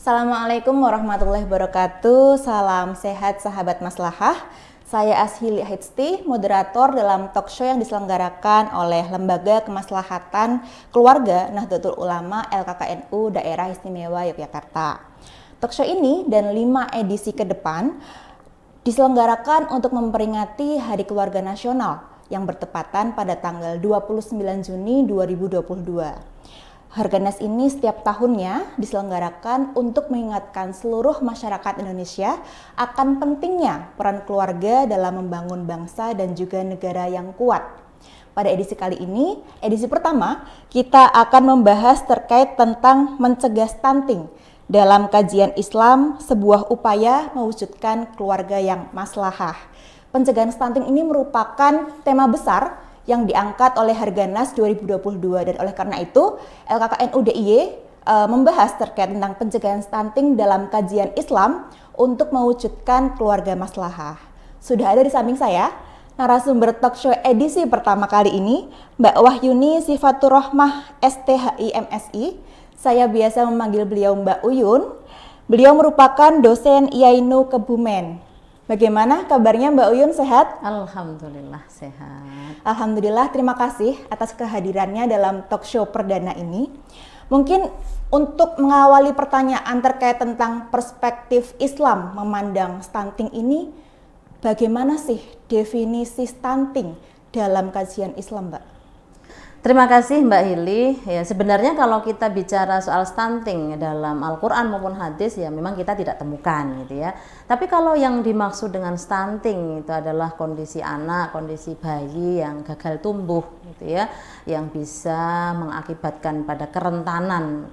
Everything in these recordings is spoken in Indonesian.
Assalamualaikum warahmatullahi wabarakatuh. Salam sehat sahabat maslahah. Saya Ashili Ahidsti, moderator dalam talk show yang diselenggarakan oleh Lembaga Kemaslahatan Keluarga Nahdlatul Ulama LKKNU Daerah Istimewa Yogyakarta. Talk show ini dan 5 edisi ke depan diselenggarakan untuk memperingati Hari Keluarga Nasional yang bertepatan pada tanggal 29 Juni 2022. Harganas ini setiap tahunnya diselenggarakan untuk mengingatkan seluruh masyarakat Indonesia akan pentingnya peran keluarga dalam membangun bangsa dan juga negara yang kuat. Pada edisi kali ini, edisi pertama, kita akan membahas terkait tentang mencegah stunting. Dalam kajian Islam, sebuah upaya mewujudkan keluarga yang maslahah. Pencegahan stunting ini merupakan tema besar yang diangkat oleh Harganas 2022 dan oleh karena itu LKKNU DIY membahas terkait tentang pencegahan stunting dalam kajian Islam untuk mewujudkan keluarga maslahah. Sudah ada di samping saya narasumber talk show edisi pertama kali ini, Mbak Wahyuni Sifatur Rohmah STHI MSI. Saya biasa memanggil beliau Mbak Uyun. Beliau merupakan dosen IAINU Kebumen. Bagaimana kabarnya Mbak Uyun, sehat? Alhamdulillah sehat. Alhamdulillah, terima kasih atas kehadirannya dalam talk show perdana ini. Mungkin untuk mengawali pertanyaan terkait tentang perspektif Islam memandang stunting ini, bagaimana sih definisi stunting dalam kajian Islam, Mbak? Terima kasih Mbak Hili. Ya, sebenarnya kalau kita bicara soal stunting dalam Al-Quran maupun hadis ya memang kita tidak temukan gitu ya. Tapi kalau yang dimaksud dengan stunting itu adalah kondisi anak, kondisi bayi yang gagal tumbuh gitu ya, yang bisa mengakibatkan pada kerentanan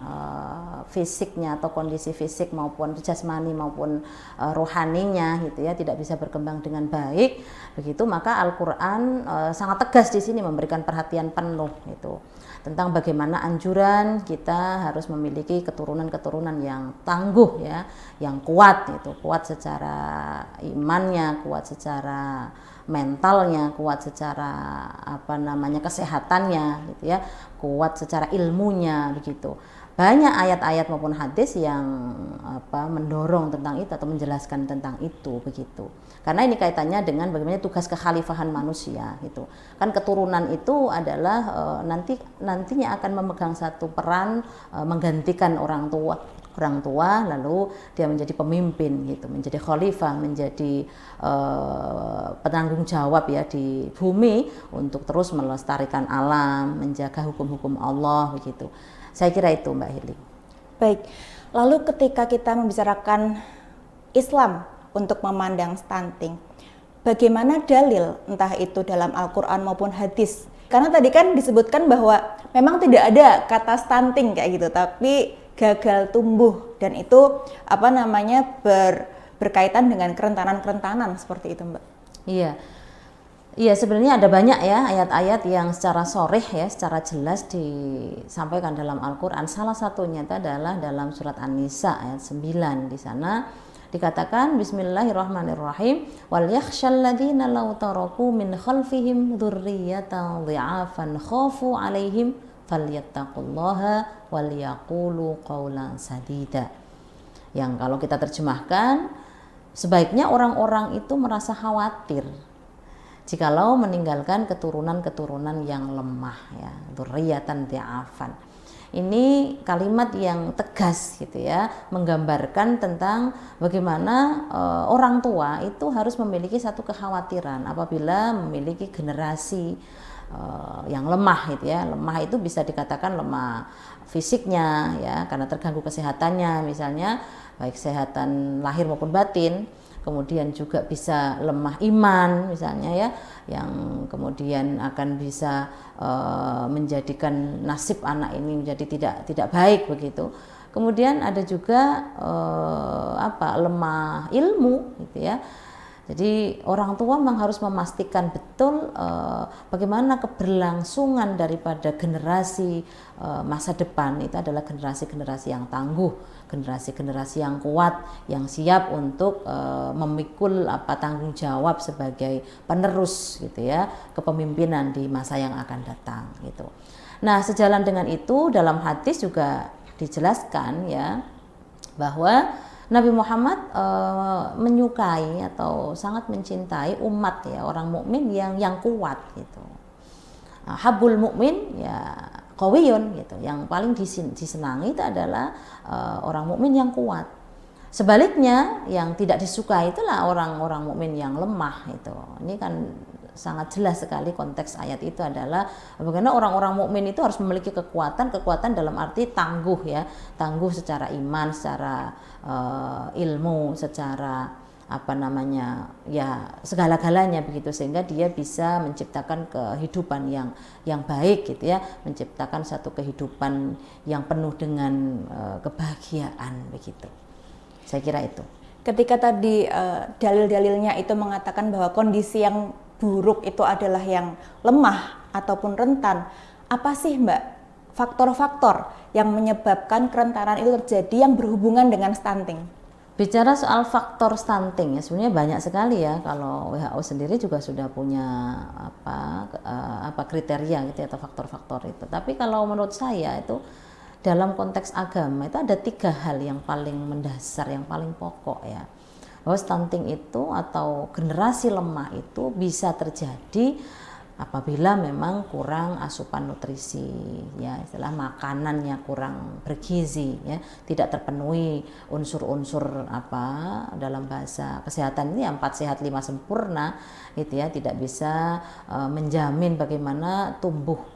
fisiknya atau kondisi fisik maupun jasmani maupun rohaninya gitu ya, tidak bisa berkembang dengan baik. Begitu maka Al-Quran sangat tegas di sini memberikan perhatian penuh itu tentang bagaimana anjuran kita harus memiliki keturunan-keturunan yang tangguh ya, yang kuat itu, kuat secara imannya, kuat secara mentalnya, kuat secara kesehatannya gitu ya, kuat secara ilmunya begitu. Banyak ayat-ayat maupun hadis yang mendorong tentang itu atau menjelaskan tentang itu begitu. Karena ini kaitannya dengan bagaimana tugas kekhalifahan manusia gitu. Kan keturunan itu adalah nantinya akan memegang satu peran menggantikan orang tua lalu dia menjadi pemimpin gitu, menjadi khalifah, menjadi penanggung jawab ya di bumi untuk terus melestarikan alam, menjaga hukum-hukum Allah begitu. Saya kira itu Mbak Hili. Baik, lalu ketika kita membicarakan Islam untuk memandang stunting, bagaimana dalil entah itu dalam Al-Quran maupun hadis? Karena tadi kan disebutkan bahwa memang tidak ada kata stunting kayak gitu, tapi gagal tumbuh dan itu berkaitan dengan kerentanan seperti itu, Mbak. Iya, sebenarnya ada banyak ya ayat-ayat yang secara sharih ya, secara jelas disampaikan dalam Al-Quran. Salah satunya itu adalah dalam surat An-Nisa ayat 9. Di sana dikatakan Bismillahirrahmanirrahim, wal yakhshal ladzina law taraku min khalfihim dzurriyyatan dhi'afan khafu 'alaihim falyattaqullaha wal yaqulu qawlan sadida. Yang kalau kita terjemahkan, sebaiknya orang-orang itu merasa khawatir jikalau meninggalkan keturunan-keturunan yang lemah ya, dzurriyyatan dhi'afan. Ini kalimat yang tegas gitu ya, menggambarkan tentang bagaimana orang tua itu harus memiliki satu kekhawatiran apabila memiliki generasi yang lemah gitu ya. Lemah itu bisa dikatakan lemah fisiknya ya, karena terganggu kesehatannya misalnya, baik kesehatan lahir maupun batin. Kemudian juga bisa lemah iman misalnya ya, yang kemudian akan bisa menjadikan nasib anak ini menjadi tidak baik begitu. Kemudian ada juga lemah ilmu gitu ya. Jadi orang tua memang harus memastikan betul bagaimana keberlangsungan daripada generasi masa depan itu adalah generasi-generasi yang tangguh, generasi-generasi yang kuat, yang siap untuk memikul tanggung jawab sebagai penerus gitu ya, kepemimpinan di masa yang akan datang gitu. Nah, sejalan dengan itu dalam hadis juga dijelaskan ya bahwa Nabi Muhammad menyukai atau sangat mencintai umat ya, orang mukmin yang kuat gitu. Habul mukmin ya qawiyun gitu. Yang paling disenangi itu adalah orang mukmin yang kuat. Sebaliknya yang tidak disukai itulah orang-orang mukmin yang lemah itu. Ini kan sangat jelas sekali konteks ayat itu adalah bagaimana orang-orang mukmin itu harus memiliki kekuatan dalam arti tangguh ya, tangguh secara iman, secara ilmu, secara ya segala-galanya begitu, sehingga dia bisa menciptakan kehidupan yang baik gitu ya, menciptakan satu kehidupan yang penuh dengan kebahagiaan begitu. Saya kira itu. Ketika tadi dalil-dalilnya itu mengatakan bahwa kondisi yang buruk itu adalah yang lemah ataupun rentan, apa sih Mbak faktor-faktor yang menyebabkan kerentanan itu terjadi yang berhubungan dengan stunting? Bicara soal faktor stunting ya sebenarnya banyak sekali ya. Kalau WHO sendiri juga sudah punya kriteria gitu atau faktor-faktor itu. Tapi kalau menurut saya itu dalam konteks agama itu ada 3 hal yang paling mendasar, yang paling pokok ya. Bahwa stunting itu atau generasi lemah itu bisa terjadi apabila memang kurang asupan nutrisi ya, istilah makanannya kurang bergizi ya, tidak terpenuhi unsur-unsur dalam bahasa kesehatan ini 4 sehat 5 sempurna gitu ya, tidak bisa menjamin bagaimana tumbuh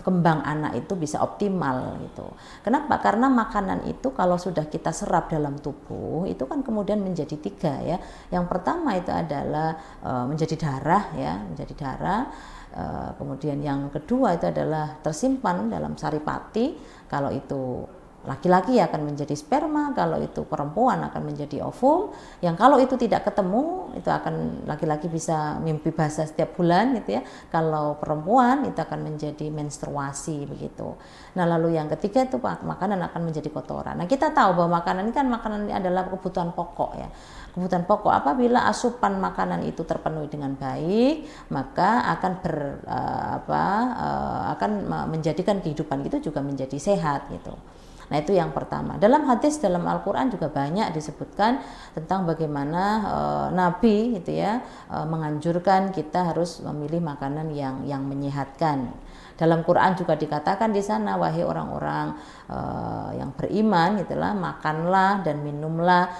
kembang anak itu bisa optimal gitu. Kenapa? Karena makanan itu kalau sudah kita serap dalam tubuh itu kan kemudian menjadi 3 ya. Yang pertama itu adalah menjadi darah ya, menjadi darah. Kemudian yang kedua itu adalah tersimpan dalam saripati. Kalau itu laki-laki akan menjadi sperma, kalau itu perempuan akan menjadi ovum. Yang kalau itu tidak ketemu, itu akan laki-laki bisa mimpi basah setiap bulan gitu ya. Kalau perempuan itu akan menjadi menstruasi begitu. Nah, lalu yang ketiga itu makanan akan menjadi kotoran. Nah, kita tahu bahwa makanan ini adalah kebutuhan pokok ya. Kebutuhan pokok, apabila asupan makanan itu terpenuhi dengan baik, maka akan menjadikan kehidupan itu juga menjadi sehat gitu. Nah, itu yang pertama. Dalam hadis dalam Al-Quran juga banyak disebutkan tentang bagaimana Nabi gitu ya menganjurkan kita harus memilih makanan yang menyehatkan. Dalam Quran juga dikatakan di sana, wahai orang-orang yang beriman gitulah, makanlah dan minumlah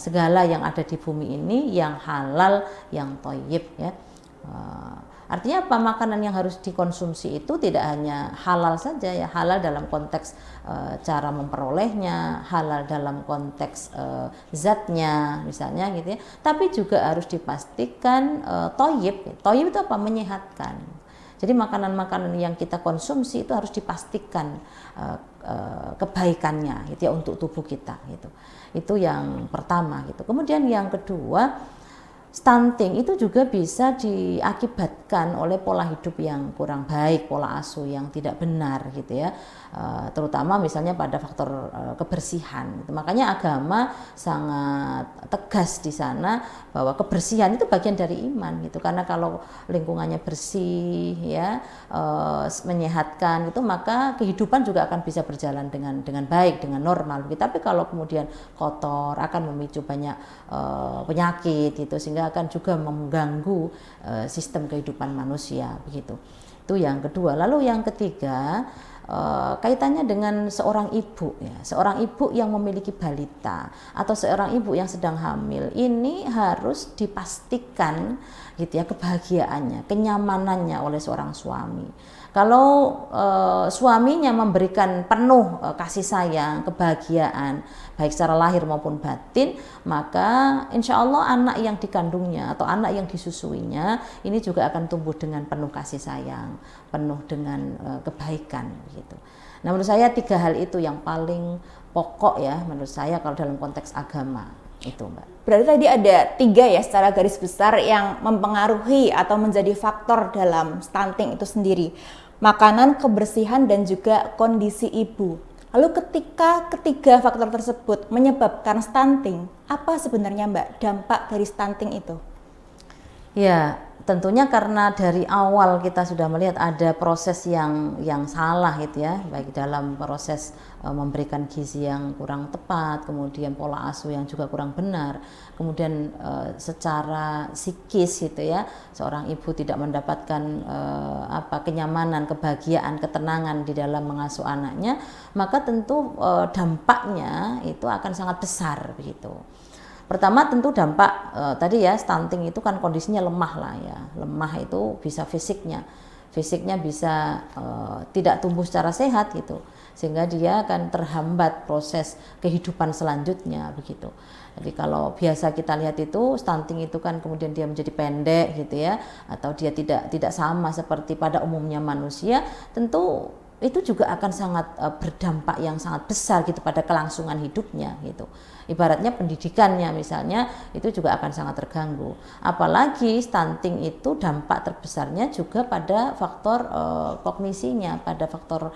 segala yang ada di bumi ini yang halal, yang thayyib ya. Artinya apa? Makanan yang harus dikonsumsi itu tidak hanya halal saja ya, halal dalam konteks cara memperolehnya, halal dalam konteks zatnya misalnya gitu ya, tapi juga harus dipastikan thayyib. Thayyib itu apa? Menyehatkan. Jadi makanan-makanan yang kita konsumsi itu harus dipastikan kebaikannya gitu ya untuk tubuh kita gitu. Itu yang pertama gitu. Kemudian yang kedua, stunting itu juga bisa diakibatkan oleh pola hidup yang kurang baik, pola asuh yang tidak benar gitu ya, terutama misalnya pada faktor kebersihan gitu. Makanya agama sangat tegas di sana bahwa kebersihan itu bagian dari iman gitu, karena kalau lingkungannya bersih ya, menyehatkan itu, maka kehidupan juga akan bisa berjalan dengan baik, dengan normal gitu. Tapi kalau kemudian kotor akan memicu banyak penyakit gitu, sehingga akan juga mengganggu sistem kehidupan manusia begitu. Itu yang kedua. Lalu yang ketiga, kaitannya dengan seorang ibu ya, seorang ibu yang memiliki balita atau seorang ibu yang sedang hamil, ini harus dipastikan gitu ya kebahagiaannya, kenyamanannya oleh seorang suami. Kalau suaminya memberikan penuh kasih sayang, kebahagiaan, baik secara lahir maupun batin, maka insya Allah anak yang dikandungnya atau anak yang disusuinya ini juga akan tumbuh dengan penuh kasih sayang, penuh dengan kebaikan gitu. Nah, menurut saya 3 hal itu yang paling pokok ya menurut saya kalau dalam konteks agama itu, Mbak. Berarti tadi ada 3 ya secara garis besar yang mempengaruhi atau menjadi faktor dalam stunting itu sendiri. Makanan, kebersihan, dan juga kondisi ibu. Lalu ketika ketiga faktor tersebut menyebabkan stunting, apa sebenarnya Mbak dampak dari stunting itu? Ya, tentunya karena dari awal kita sudah melihat ada proses yang salah gitu ya, baik dalam proses memberikan gizi yang kurang tepat, kemudian pola asuh yang juga kurang benar, kemudian secara psikis gitu ya, seorang ibu tidak mendapatkan kenyamanan, kebahagiaan, ketenangan di dalam mengasuh anaknya, maka tentu dampaknya itu akan sangat besar begitu. Pertama tentu dampak tadi ya, stunting itu kan kondisinya lemah lah ya, lemah itu bisa fisiknya bisa tidak tumbuh secara sehat gitu, sehingga dia akan terhambat proses kehidupan selanjutnya begitu. Jadi kalau biasa kita lihat itu stunting itu kan kemudian dia menjadi pendek gitu ya, atau dia tidak sama seperti pada umumnya manusia, tentu itu juga akan sangat berdampak yang sangat besar gitu pada kelangsungan hidupnya gitu. Ibaratnya pendidikannya misalnya itu juga akan sangat terganggu. Apalagi stunting itu dampak terbesarnya juga pada faktor kognisinya, pada faktor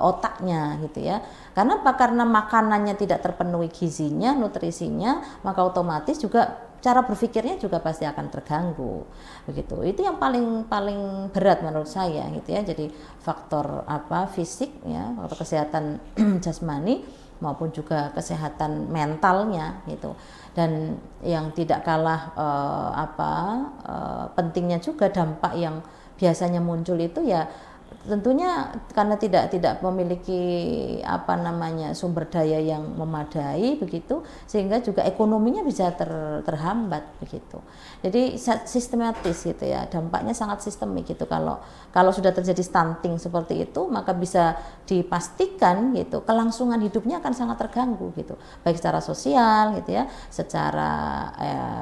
otaknya gitu ya. Karena apa? Karena makanannya tidak terpenuhi gizinya, nutrisinya, maka otomatis juga cara berpikirnya juga pasti akan terganggu begitu. Itu yang paling berat menurut saya gitu ya. Jadi faktor fisik ya, faktor kesehatan jasmani maupun juga kesehatan mentalnya gitu. Dan yang tidak kalah pentingnya juga dampak yang biasanya muncul itu ya tentunya karena tidak memiliki sumber daya yang memadai begitu, sehingga juga ekonominya bisa terhambat begitu. Jadi sistematis gitu ya, dampaknya sangat sistemik gitu. Kalau sudah terjadi stunting seperti itu, maka bisa dipastikan gitu kelangsungan hidupnya akan sangat terganggu gitu, baik secara sosial gitu ya, secara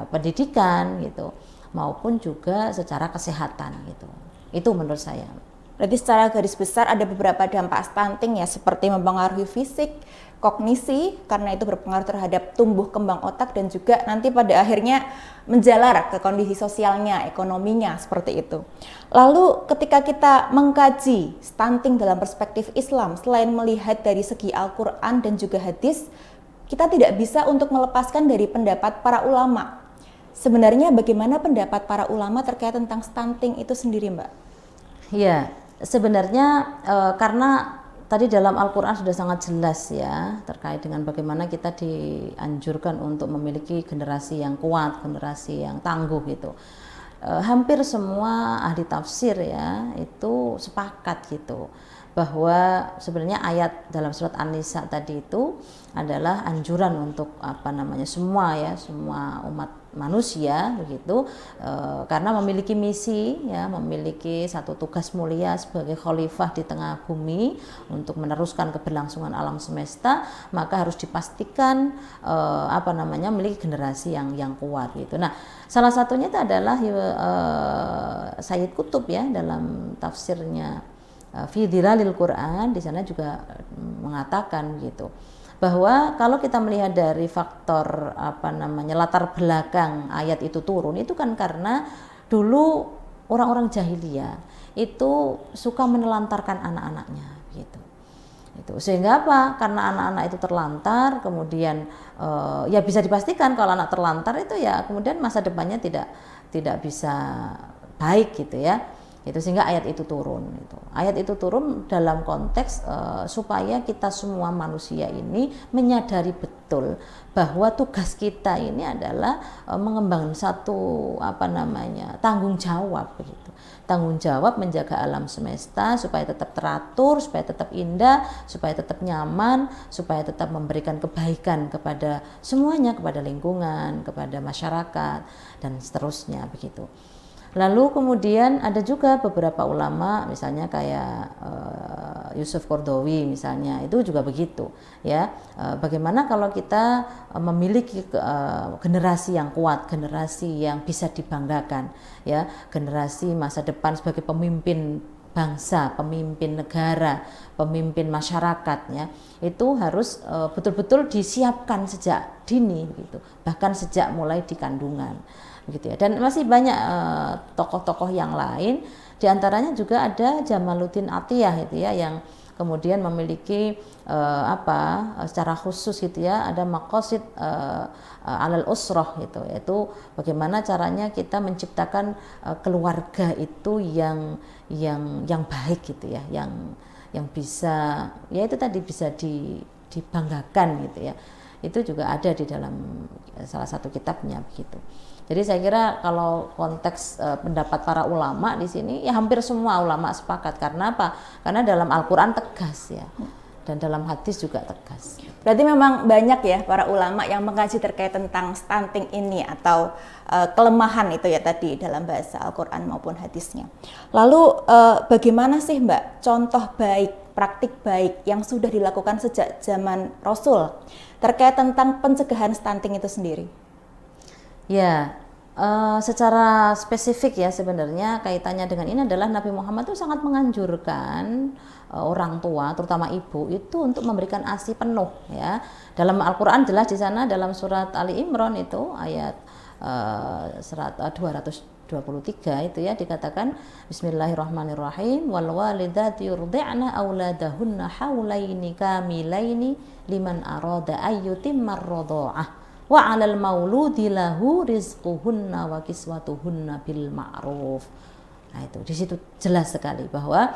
pendidikan gitu, maupun juga secara kesehatan gitu. Itu menurut saya. Berarti secara garis besar ada beberapa dampak stunting ya, seperti mempengaruhi fisik, kognisi, karena itu berpengaruh terhadap tumbuh kembang otak, dan juga nanti pada akhirnya menjalar ke kondisi sosialnya, ekonominya, seperti itu. Lalu ketika kita mengkaji stunting dalam perspektif Islam, selain melihat dari segi Al-Quran dan juga hadis, kita tidak bisa untuk melepaskan dari pendapat para ulama. Sebenarnya bagaimana pendapat para ulama terkait tentang stunting itu sendiri, Mbak? Ya, sebenarnya karena tadi dalam Al-Quran sudah sangat jelas ya terkait dengan bagaimana kita dianjurkan untuk memiliki generasi yang kuat, generasi yang tangguh gitu. Hampir semua ahli tafsir ya itu sepakat gitu bahwa sebenarnya ayat dalam surat An-Nisa tadi itu adalah anjuran untuk semua umat manusia begitu, karena memiliki misi ya, memiliki satu tugas mulia sebagai khalifah di tengah bumi untuk meneruskan keberlangsungan alam semesta, maka harus dipastikan memiliki generasi yang kuat gitu. Nah, salah satunya itu adalah Sayyid Qutb ya, dalam tafsirnya Fi Dhilalil Quran, di sana juga mengatakan gitu bahwa kalau kita melihat dari faktor latar belakang ayat itu turun, itu kan karena dulu orang-orang jahiliyah itu suka menelantarkan anak-anaknya gitu. Itu sehingga apa? Karena anak-anak itu terlantar, kemudian ya bisa dipastikan kalau anak terlantar itu ya kemudian masa depannya tidak bisa baik gitu ya. Itu sehingga ayat itu turun itu. Ayat itu turun dalam konteks supaya kita semua manusia ini menyadari betul bahwa tugas kita ini adalah mengembangkan satu tanggung jawab begitu. Tanggung jawab menjaga alam semesta supaya tetap teratur, supaya tetap indah, supaya tetap nyaman, supaya tetap memberikan kebaikan kepada semuanya, kepada lingkungan, kepada masyarakat dan seterusnya begitu. Lalu kemudian ada juga beberapa ulama misalnya kayak Yusuf Qaradawi misalnya, itu juga begitu ya. Bagaimana kalau kita memiliki generasi yang kuat, generasi yang bisa dibanggakan ya, generasi masa depan sebagai pemimpin bangsa, pemimpin negara, pemimpin masyarakat ya, itu harus betul-betul disiapkan sejak dini gitu, bahkan sejak mulai di kandungan begitu ya. Dan masih banyak tokoh-tokoh yang lain, diantaranya juga ada Jamaluddin Atiyah itu ya, yang kemudian memiliki secara khusus gitu ya, ada maqasid alal usrah gitu, yaitu bagaimana caranya kita menciptakan keluarga itu yang baik gitu ya, yang bisa ya itu tadi bisa dibanggakan gitu ya. Itu juga ada di dalam salah satu kitabnya begitu. Jadi saya kira kalau konteks pendapat para ulama di sini ya hampir semua ulama sepakat. Karena apa? Karena dalam Al-Qur'an tegas ya. Dan dalam hadis juga tegas. Berarti memang banyak ya para ulama yang mengkaji terkait tentang stunting ini atau kelemahan itu ya tadi dalam bahasa Al-Qur'an maupun hadisnya. Lalu bagaimana sih Mbak contoh baik, praktik baik yang sudah dilakukan sejak zaman Rasul terkait tentang pencegahan stunting itu sendiri? Ya, secara spesifik ya sebenarnya kaitannya dengan ini adalah Nabi Muhammad itu sangat menganjurkan orang tua, terutama ibu itu untuk memberikan ASI penuh ya. Dalam Al-Qur'an jelas di sana dalam surat Ali Imran itu ayat 223 itu ya dikatakan Bismillahirrahmanirrahim wal walidati yurdi'na auladahunna haulaini kamilaini liman arada ayyutimmar radha'ah wa 'alal mauludi lahu rizquhunna wa kiswatuhunna bil ma'ruf. Nah itu di situ jelas sekali bahwa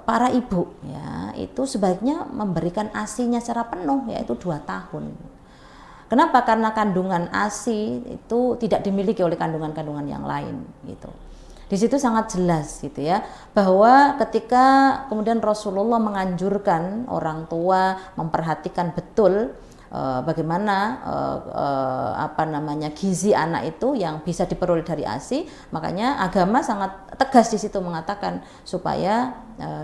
para ibu ya itu sebaiknya memberikan ASI-nya secara penuh yaitu 2 tahun. Kenapa? Karena kandungan ASI itu tidak dimiliki oleh kandungan-kandungan yang lain gitu. Di situ sangat jelas gitu ya bahwa ketika kemudian Rasulullah menganjurkan orang tua memperhatikan betul bagaimana gizi anak itu yang bisa diperoleh dari ASI, makanya agama sangat tegas di situ mengatakan supaya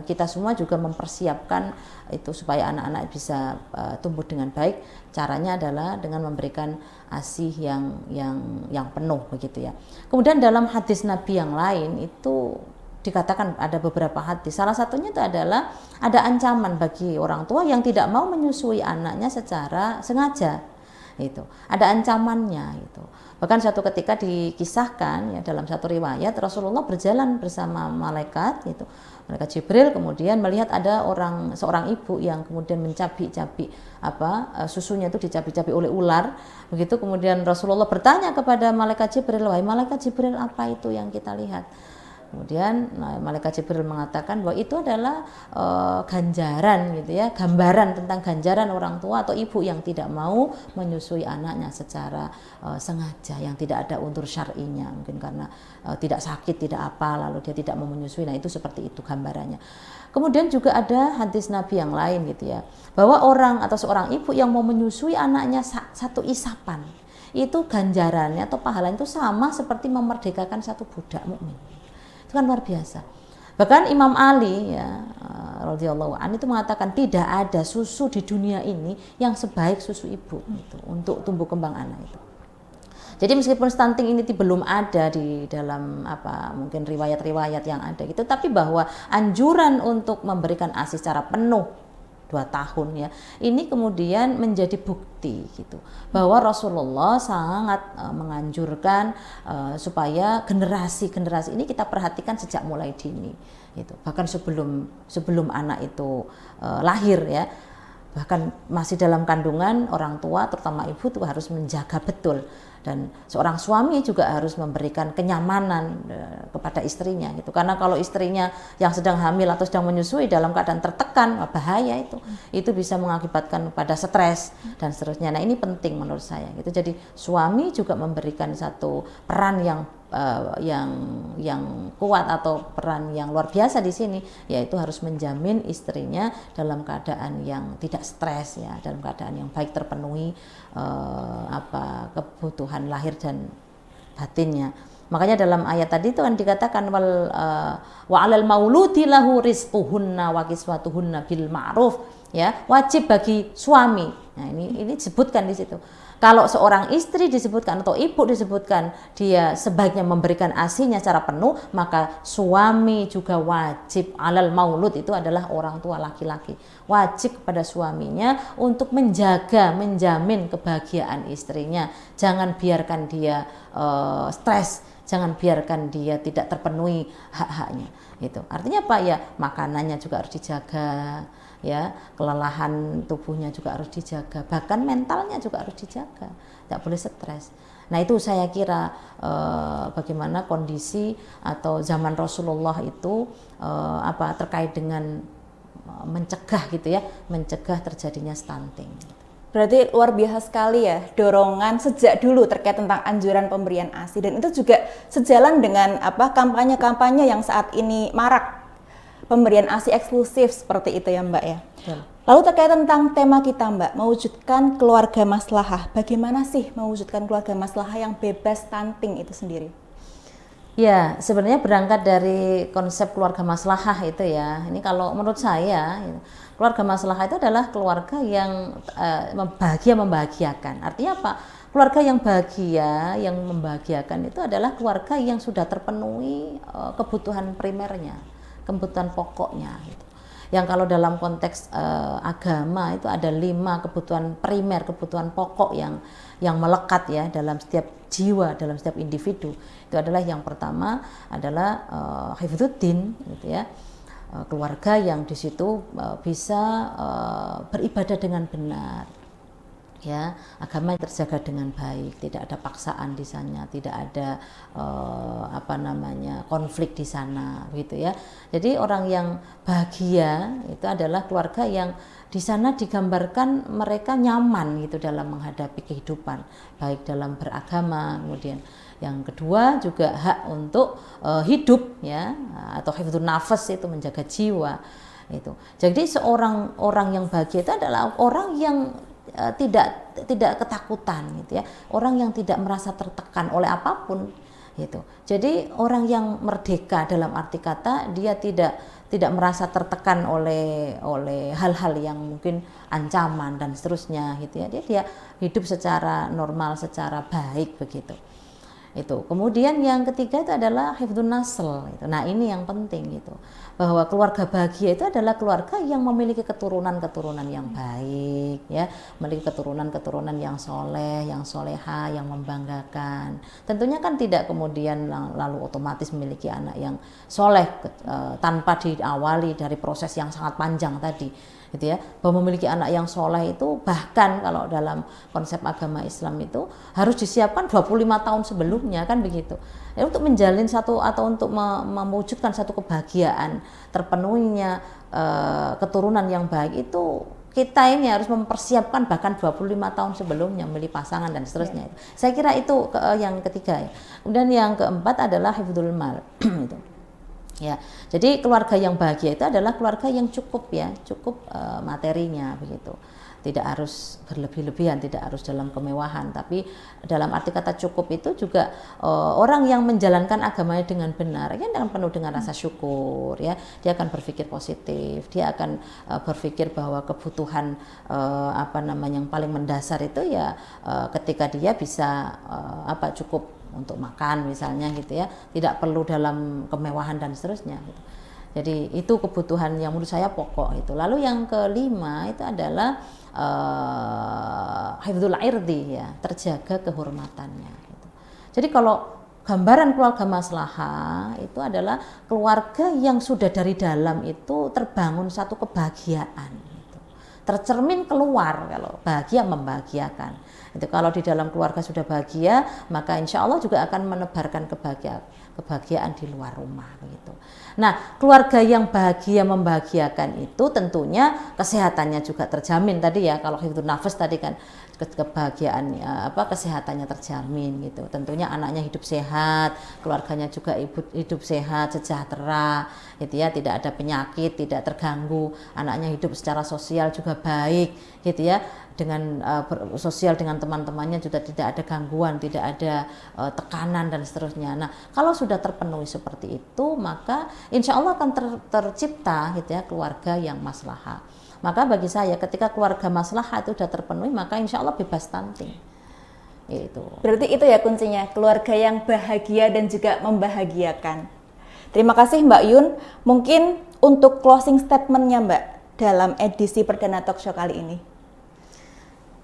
kita semua juga mempersiapkan itu supaya anak-anak bisa tumbuh dengan baik. Caranya adalah dengan memberikan ASI yang penuh begitu ya. Kemudian dalam hadis Nabi yang lain itu dikatakan ada beberapa hadis. Salah satunya itu adalah ada ancaman bagi orang tua yang tidak mau menyusui anaknya secara sengaja. Itu ada ancamannya itu. Bahkan suatu ketika dikisahkan ya dalam satu riwayat Rasulullah berjalan bersama malaikat itu. Malaikat Jibril kemudian melihat ada seorang ibu yang kemudian mencabik-cabik susunya itu dicabik-cabik oleh ular. Begitu kemudian Rasulullah bertanya kepada malaikat Jibril, "Wahai malaikat Jibril, apa itu yang kita lihat?" Kemudian malaikat Jibril mengatakan bahwa itu adalah ganjaran gitu ya, gambaran tentang ganjaran orang tua atau ibu yang tidak mau menyusui anaknya secara sengaja, yang tidak ada unsur syar'inya, mungkin karena tidak sakit, tidak apa, lalu dia tidak mau menyusui. Nah itu seperti itu gambarannya. Kemudian juga ada hadis Nabi yang lain gitu ya, bahwa orang atau seorang ibu yang mau menyusui anaknya satu isapan, itu ganjarannya atau pahalanya itu sama seperti memerdekakan satu budak mukmin. Itu kan luar biasa. Bahkan Imam Ali ya radhiyallahu anhu itu mengatakan tidak ada susu di dunia ini yang sebaik susu ibu itu untuk tumbuh kembang anak itu. Jadi meskipun stunting ini belum ada di dalam mungkin riwayat-riwayat yang ada gitu, tapi bahwa anjuran untuk memberikan ASI secara penuh 2 tahun ya, ini kemudian menjadi bukti gitu bahwa Rasulullah sangat menganjurkan supaya generasi ini kita perhatikan sejak mulai dini gitu. Bahkan sebelum anak itu lahir ya, bahkan masih dalam kandungan, orang tua terutama ibu itu harus menjaga betul. Dan seorang suami juga harus memberikan kenyamanan kepada istrinya gitu. Karena kalau istrinya yang sedang hamil atau sedang menyusui dalam keadaan tertekan, bahaya itu. Itu bisa mengakibatkan pada stres dan seterusnya. Nah, ini penting menurut saya gitu. Jadi suami juga memberikan satu peran yang kuat atau peran yang luar biasa di sini, yaitu harus menjamin istrinya dalam keadaan yang tidak stres ya, dalam keadaan yang baik, terpenuhi kebutuhan lahir dan batinnya. Makanya dalam ayat tadi itu kan dikatakan wa 'alal mauludi lahu rizquhunna wa kiswatuhunna bil ma'ruf ya, wajib bagi suami. Nah, ini disebutkan di situ. Kalau seorang istri disebutkan atau ibu disebutkan dia sebaiknya memberikan ASI-nya secara penuh, maka suami juga wajib. Alal maulud itu adalah orang tua laki-laki, wajib kepada suaminya untuk menjamin kebahagiaan istrinya. Jangan biarkan dia stres Jangan biarkan dia tidak terpenuhi hak-haknya. Itu artinya apa ya? Makanannya juga harus dijaga, ya, kelelahan tubuhnya juga harus dijaga, bahkan mentalnya juga harus dijaga, tidak boleh stres. Nah itu saya kira bagaimana kondisi atau zaman Rasulullah itu terkait dengan mencegah gitu ya, mencegah terjadinya stunting. Berarti luar biasa sekali ya dorongan sejak dulu terkait tentang anjuran pemberian ASI, dan itu juga sejalan dengan kampanye-kampanye yang saat ini marak, pemberian ASI eksklusif seperti itu ya Mbak ya. Betul. Lalu terkait tentang tema kita Mbak, mewujudkan keluarga maslahah. Bagaimana sih mewujudkan keluarga maslahah yang bebas stunting itu sendiri? Ya, sebenarnya berangkat dari konsep keluarga maslahah itu ya. Ini kalau menurut saya, keluarga maslahah itu adalah keluarga yang membahagiakan. Artinya apa? Keluarga yang bahagia, yang membahagiakan itu adalah keluarga yang sudah terpenuhi kebutuhan primernya, kebutuhan pokoknya. Gitu. Yang kalau dalam konteks agama itu ada 5 kebutuhan primer, kebutuhan pokok yang melekat ya dalam setiap jiwa, dalam setiap individu. Itu adalah yang pertama adalah hifdzuddin gitu ya. Keluarga yang di situ bisa beribadah dengan benar. Ya, agama yang terjaga dengan baik, tidak ada paksaan di sana, tidak ada konflik di sana gitu ya. Jadi orang yang bahagia itu adalah keluarga yang di sana digambarkan mereka nyaman gitu dalam menghadapi kehidupan, baik dalam beragama. Kemudian yang kedua juga hak untuk hidup ya, atau hifdzun nafas, itu menjaga jiwa itu. Jadi seorang orang yang bahagia itu adalah orang yang tidak ketakutan gitu ya, orang yang tidak merasa tertekan oleh apapun gitu. Jadi orang yang merdeka dalam arti kata dia tidak merasa tertekan oleh hal-hal yang mungkin ancaman dan seterusnya gitu ya. Dia hidup secara normal, secara baik begitu. Itu. Kemudian yang ketiga itu adalah hifdzun nasl gitu. Nah, ini yang penting gitu. Bahwa keluarga bahagia itu adalah keluarga yang memiliki keturunan-keturunan yang baik ya, memiliki keturunan-keturunan yang soleh, yang soleha, yang membanggakan. Tentunya kan tidak kemudian lalu otomatis memiliki anak yang soleh tanpa diawali dari proses yang sangat panjang tadi gitu ya. Bahwa memiliki anak yang soleh itu bahkan kalau dalam konsep agama Islam itu harus disiapkan 25 tahun sebelumnya kan begitu ya, untuk menjalin satu atau untuk mewujudkan satu kebahagiaan, terpenuhinya keturunan yang baik itu kita ini harus mempersiapkan bahkan 25 tahun sebelumnya, memilih pasangan dan seterusnya. Saya kira itu yang ketiga ya. Kemudian yang keempat adalah hifdzul mal itu. Ya, jadi keluarga yang bahagia itu adalah keluarga yang cukup ya, cukup materinya begitu. Tidak harus berlebih-lebihan, tidak harus dalam kemewahan, tapi dalam arti kata cukup itu juga orang yang menjalankan agamanya dengan benar, ya, dengan penuh dengan rasa syukur ya, dia akan berpikir positif, dia akan berpikir bahwa kebutuhan yang paling mendasar itu ya ketika dia bisa cukup untuk makan misalnya gitu ya, tidak perlu dalam kemewahan dan seterusnya gitu. Jadi itu kebutuhan yang menurut saya pokok itu. Lalu yang kelima itu adalah hifdzul irdi ya, terjaga kehormatannya gitu. Jadi kalau gambaran keluarga maslahah itu adalah keluarga yang sudah dari dalam itu terbangun satu kebahagiaan gitu. Tercermin keluar, kalau bahagia membahagiakan. Itu kalau di dalam keluarga sudah bahagia, maka insya Allah juga akan menebarkan kebahagiaan di luar rumah begitu. Nah, keluarga yang bahagia membahagiakan itu tentunya kesehatannya juga terjamin tadi ya. Kalau hifdzun nafas tadi kan kebahagiaan kesehatannya terjamin gitu. Tentunya anaknya hidup sehat, keluarganya juga hidup sehat, sejahtera gitu ya, tidak ada penyakit, tidak terganggu. Anaknya hidup secara sosial juga baik gitu ya. Dengan sosial dengan teman-temannya juga tidak ada gangguan, tidak ada tekanan dan seterusnya. Nah, kalau sudah terpenuhi seperti itu, maka insya Allah akan tercipta gitu ya keluarga yang maslahah. Maka bagi saya ketika keluarga maslahah itu sudah terpenuhi, maka insya Allah bebas stunting. Itu. Berarti itu ya kuncinya, keluarga yang bahagia dan juga membahagiakan. Terima kasih Mbak Yun. Mungkin untuk closing statement-nya Mbak dalam edisi perdana talk show kali ini.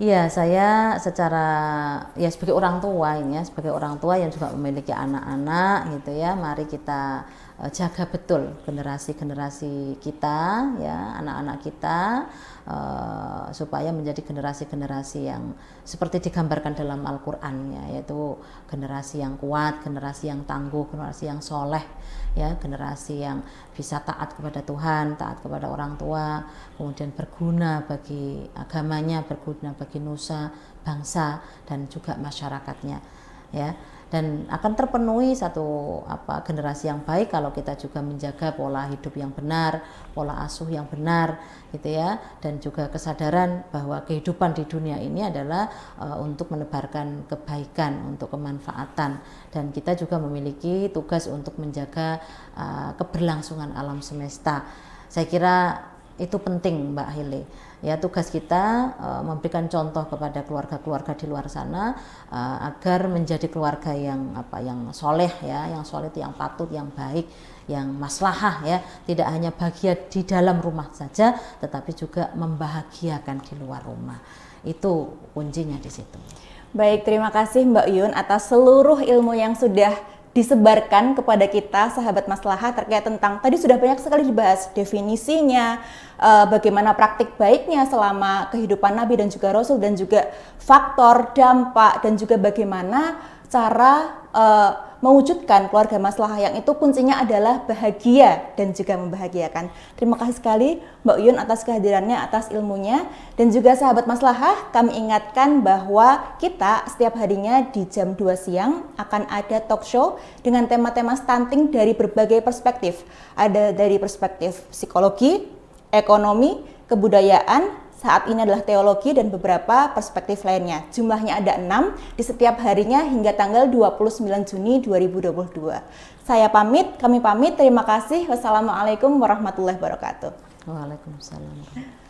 Iya, saya secara ya sebagai orang tua ini ya, sebagai orang tua yang juga memiliki anak-anak gitu ya, mari kita jaga betul generasi-generasi kita ya, anak-anak kita supaya menjadi generasi-generasi yang seperti digambarkan dalam Al-Qur'an ya, yaitu generasi yang kuat, generasi yang tangguh, generasi yang soleh ya, generasi yang bisa taat kepada Tuhan, taat kepada orang tua, kemudian berguna bagi agamanya, berguna bagi nusa, bangsa dan juga masyarakatnya ya. Dan akan terpenuhi satu generasi yang baik kalau kita juga menjaga pola hidup yang benar, pola asuh yang benar gitu ya, dan juga kesadaran bahwa kehidupan di dunia ini adalah untuk menebarkan kebaikan, untuk kemanfaatan, dan kita juga memiliki tugas untuk menjaga keberlangsungan alam semesta. Saya kira itu penting Mbak Hili ya, tugas kita memberikan contoh kepada keluarga-keluarga di luar sana agar menjadi keluarga yang yang soleh ya, yang soleh itu yang patut, yang baik, yang maslahah ya, tidak hanya bahagia di dalam rumah saja tetapi juga membahagiakan di luar rumah. Itu kuncinya di situ. Baik, terima kasih Mbak Yun atas seluruh ilmu yang sudah disebarkan kepada kita sahabat maslahah terkait tentang, tadi sudah banyak sekali dibahas definisinya, bagaimana praktik baiknya selama kehidupan Nabi dan juga Rasul, dan juga faktor, dampak, dan juga bagaimana cara mewujudkan keluarga maslahah yang itu kuncinya adalah bahagia dan juga membahagiakan. Terima kasih sekali Mbak Yun atas kehadirannya, atas ilmunya, dan juga sahabat maslahah, kami ingatkan bahwa kita setiap harinya di jam 2 siang akan ada talk show dengan tema-tema stunting dari berbagai perspektif. Ada dari perspektif psikologi, ekonomi, kebudayaan, saat ini adalah teologi, dan beberapa perspektif lainnya. Jumlahnya ada 6 di setiap harinya hingga tanggal 29 Juni 2022. Kami pamit, terima kasih. Wassalamualaikum warahmatullahi wabarakatuh. Waalaikumsalam.